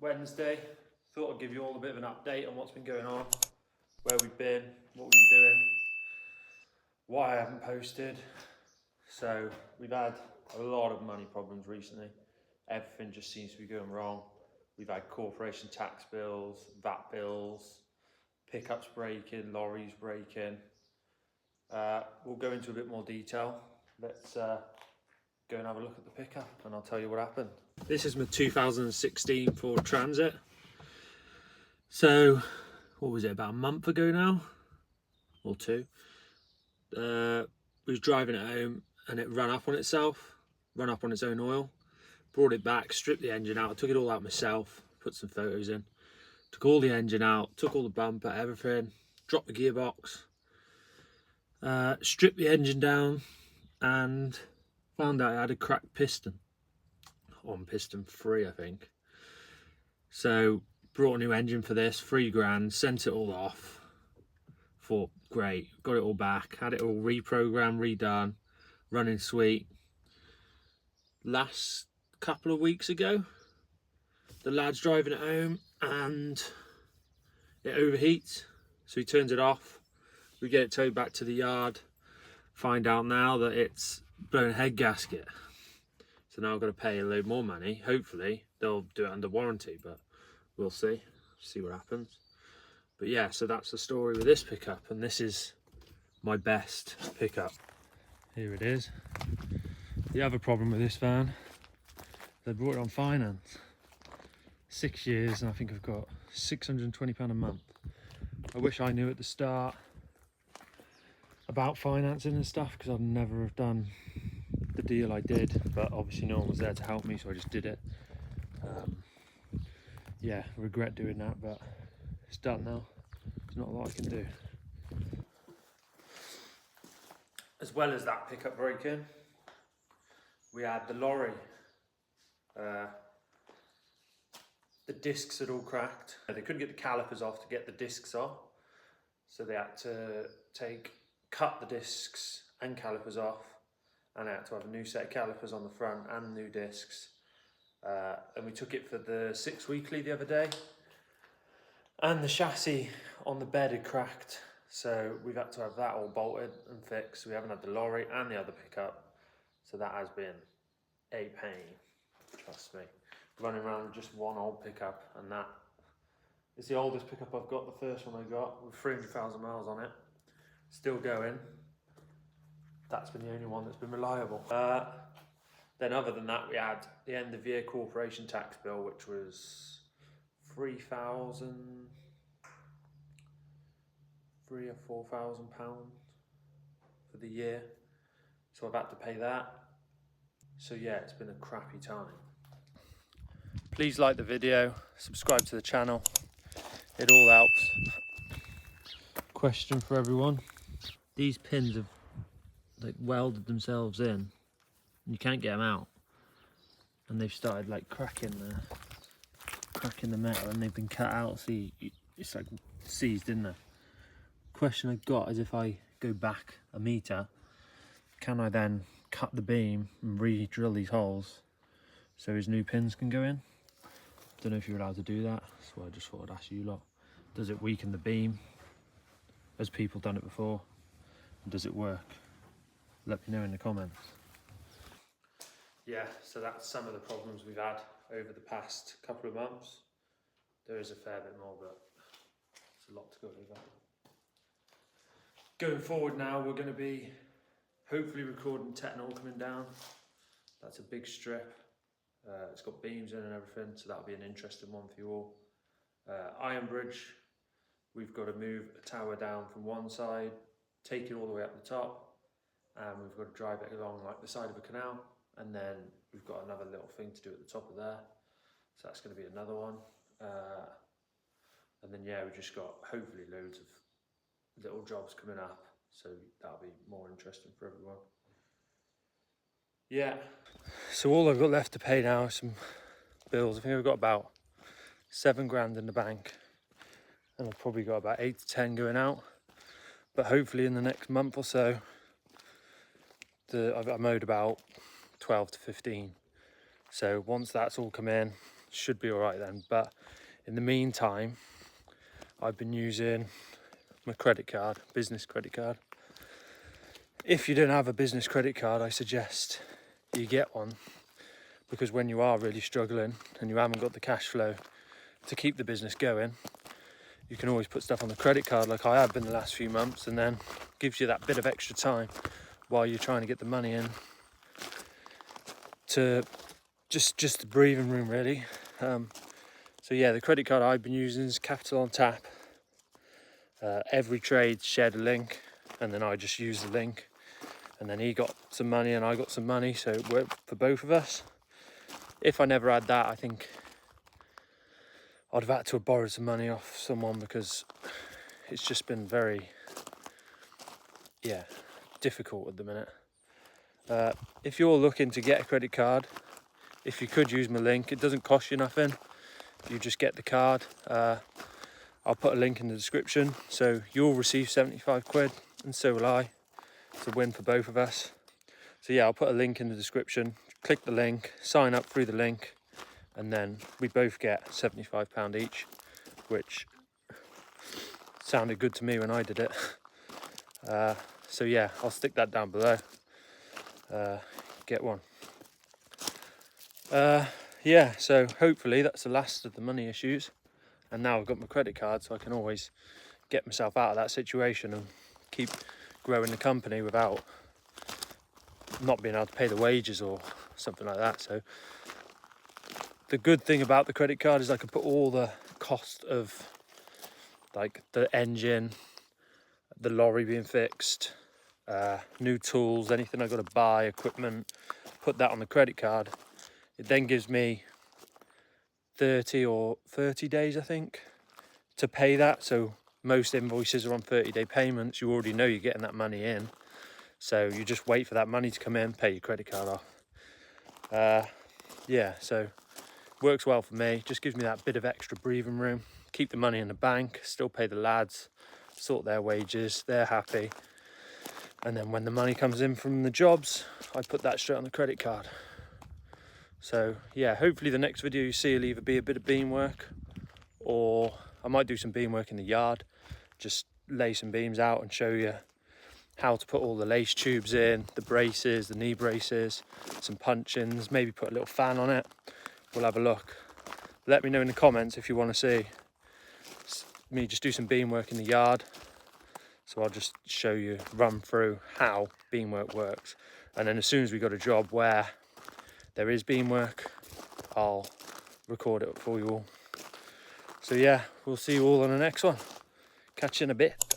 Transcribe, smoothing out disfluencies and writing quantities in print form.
Wednesday. Thought I'd give you all a bit of an update on what's been going on, where we've been, what we've been doing, why I haven't posted. So we've had a lot of money problems recently. Everything just seems to be going wrong. We've had corporation tax bills, VAT bills, pickups breaking, lorries breaking. We'll go into a bit more detail. Let's go and have a look at the pickup and I'll tell you what happened. This is my 2016 Ford Transit. So, what was it, about a month ago now? Or two. We was driving it home and it ran up on itself, ran up on its own oil. Brought it back, stripped the engine out, took it all out myself, put some photos in. Took all the engine out, took all the bumper, everything, dropped the gearbox. Stripped the engine down and found out it had a cracked piston. On piston 3, I think. So, brought a new engine for this, £3,000, sent it all off. Thought, great, got it all back, had it all reprogrammed, redone, running sweet. Last couple of weeks ago, the lad's driving it home and it overheats, so he turns it off. We get it towed back to the yard, find out now that it's blown a head gasket. So now I've got to pay a load more money. Hopefully they'll do it under warranty, but we'll see what happens. But yeah, so that's the story with this pickup, and this is my best pickup. Here it is. The other problem with this van, they brought it on finance. 6 years, and I think I've got £620 a month. I wish I knew at the start about financing and stuff, because I'd never have done the deal I did, but obviously no one was there to help me, so I just did it. Yeah, I regret doing that, but it's done now. There's not a lot I can do. As well as that pickup break-in, we had the lorry. The discs had all cracked. They couldn't get the calipers off to get the discs off, so they had to cut the discs and calipers off, and I had to have a new set of calipers on the front and new discs. And we took it for the 6 weekly the other day, and the chassis on the bed had cracked, so we've had to have that all bolted and fixed. We haven't had the lorry and the other pickup, so that has been a pain, trust me. Running around with just one old pickup, and that is the oldest pickup I've got, the first one I got, with 300,000 miles on it. Still going. That's been the only one that's been reliable. Then other than that, we had the end of year corporation tax bill, which was £3,000 or £4,000 for the year. So I've had to pay that. So yeah, it's been a crappy time. Please like the video, subscribe to the channel. It all helps. Question for everyone. These pins have like welded themselves in. You can't get them out, and they've started like cracking the metal, and they've been cut out. See, it's like seized in there. Question I've got is, if I go back a metre, can I then cut the beam and re-drill these holes so his new pins can go in? Don't know if you're allowed to do that, so I just thought I'd ask you lot. Does it weaken the beam? Has people done it before? And does it work? Let me know in the comments. Yeah, so that's some of the problems we've had over the past couple of months. There is a fair bit more, but it's a lot to go over. Going forward now, we're going to be hopefully recording Tetnall coming down. That's a big strip. It's got beams in and everything, so that'll be an interesting one for you all. Iron Bridge, we've got to move a tower down from one side, take it all the way up the top, and we've got to drive it along like the side of a canal, and then we've got another little thing to do at the top of there, so that's going to be another one. And then yeah, we've just got hopefully loads of little jobs coming up, so that'll be more interesting for everyone. Yeah, so all I've got left to pay now is some bills. I think I've got about £7,000 in the bank, and I've probably got about 8 to 10 going out, but hopefully in the next month or so I'm owed about 12 to 15. So once that's all come in, should be all right then. But in the meantime, I've been using my credit card, business credit card. If you don't have a business credit card, I suggest you get one, because when you are really struggling and you haven't got the cash flow to keep the business going, you can always put stuff on the credit card like I have been the last few months, and then gives you that bit of extra time while you're trying to get the money in to just the breathing room really. So yeah, the credit card I've been using is Capital on Tap. Every trade shared a link, and then I just used the link, and then he got some money and I got some money, so it worked for both of us. If I never had that, I think I'd have had to have borrowed some money off someone, because it's just been very, difficult at the minute. If you're looking to get a credit card, if you could use my link, it doesn't cost you nothing. You just get the card. I'll put a link in the description, so you'll receive 75 quid and so will I. It's a win for both of us. So yeah, I'll put a link in the description. Click the link, sign up through the link, and then we both get £75 each, which sounded good to me when I did it. So yeah, I'll stick that down below. Get one. Yeah, so hopefully that's the last of the money issues, and now I've got my credit card, so I can always get myself out of that situation and keep growing the company without not being able to pay the wages or something like that. So the good thing about the credit card is I can put all the cost of like the engine, the lorry being fixed, new tools, anything I've got to buy, equipment, put that on the credit card. It then gives me 30 days, I think, to pay that. So most invoices are on 30-day payments. You already know you're getting that money in, so you just wait for that money to come in, pay your credit card off. Yeah, so works well for me. Just gives me that bit of extra breathing room. Keep the money in the bank, still pay the lads, sort their wages, they're happy. And then when the money comes in from the jobs, I put that straight on the credit card. So yeah, hopefully the next video you see will either be a bit of beam work, or I might do some beam work in the yard, just lay some beams out and show you how to put all the lace tubes in, the braces, the knee braces, some punch-ins, maybe put a little fan on it. We'll have a look. Let me know in the comments if you want to see me just do some beam work in the yard. So I'll just show you, run through how beam work works. And then as soon as we got a job where there is beam work, I'll record it for you all. So yeah, we'll see you all on the next one. Catch you in a bit.